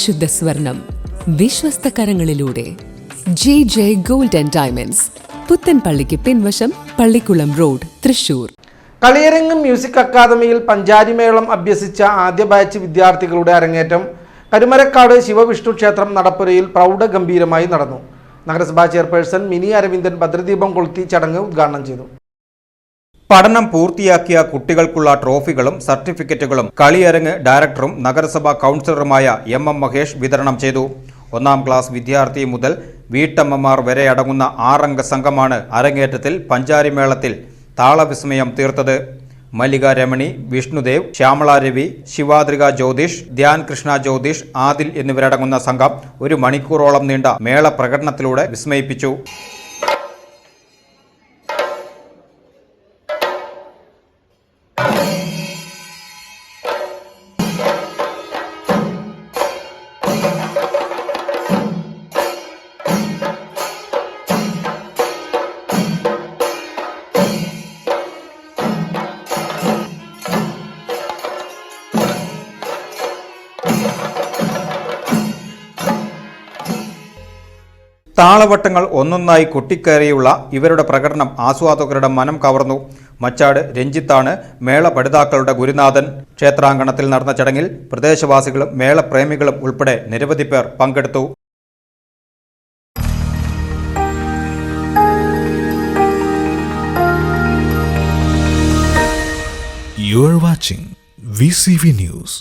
പരിശുദ്ധ സ്വർണം വിശ്വസ്ത കരങ്ങളിലൂടെ JJ Gold and Diamonds, പുത്തൻപള്ളിക്ക് പിൻവശം, പള്ളിക്കുളം റോഡ്, തൃശൂർ. കളിയരങ്ങ് മ്യൂസിക് അക്കാദമിയിൽ പഞ്ചാരിമേളം അഭ്യസിച്ച ആദ്യ ബാച്ച് വിദ്യാർത്ഥികളുടെ അരങ്ങേറ്റം കരുമരക്കാട് ശിവവിഷ്ണു ക്ഷേത്രം നടപ്പുരയിൽ പ്രൗഢഗംഭീരമായി നടന്നു. നഗരസഭാ ചെയർപേഴ്സൺ മിനി അരവിന്ദൻ ഭദ്രദീപം കൊളുത്തി ചടങ്ങ് ഉദ്ഘാടനം ചെയ്തു. പഠനം പൂർത്തിയാക്കിയ കുട്ടികൾക്കുള്ള ട്രോഫികളും സർട്ടിഫിക്കറ്റുകളും കളിയരങ്ങ് ഡയറക്ടറും നഗരസഭാ കൗൺസിലറുമായ MM മഹേഷ് വിതരണം ചെയ്തു. 1ാം ക്ലാസ് വിദ്യാർത്ഥി മുതൽ വീട്ടമ്മമാർ വരെ അടങ്ങുന്ന 6 അംഗ സംഘമാണ് അരങ്ങേറ്റത്തിൽ പഞ്ചാരിമേളത്തിൽ താളവിസ്മയം തീർത്തത്. മല്ലിക രമണി, വിഷ്ണുദേവ്, ശ്യാമള രവി, ശിവാദ്രിക ജ്യോതിഷ്, ധ്യാൻ കൃഷ്ണ ജ്യോതിഷ്, ആദിൽ എന്നിവരടങ്ങുന്ന സംഘം 1 മണിക്കൂറോളം നീണ്ട മേള പ്രകടനത്തിലൂടെ വിസ്മയിപ്പിച്ചു. താളവട്ടങ്ങൾ ഒന്നൊന്നായി കൊട്ടിക്കയറിയുള്ള ഇവരുടെ പ്രകടനം ആസ്വാദകരുടെ മനം കവർന്നു. മച്ചാട് രഞ്ജിത്താണ് മേള പഠിതാക്കളുടെ ഗുരുനാഥൻ. ക്ഷേത്രാങ്കണത്തിൽ നടന്ന ചടങ്ങിൽ പ്രദേശവാസികളും മേളപ്രേമികളും ഉൾപ്പെടെ നിരവധി പേർ പങ്കെടുത്തു. You are watching VCV News.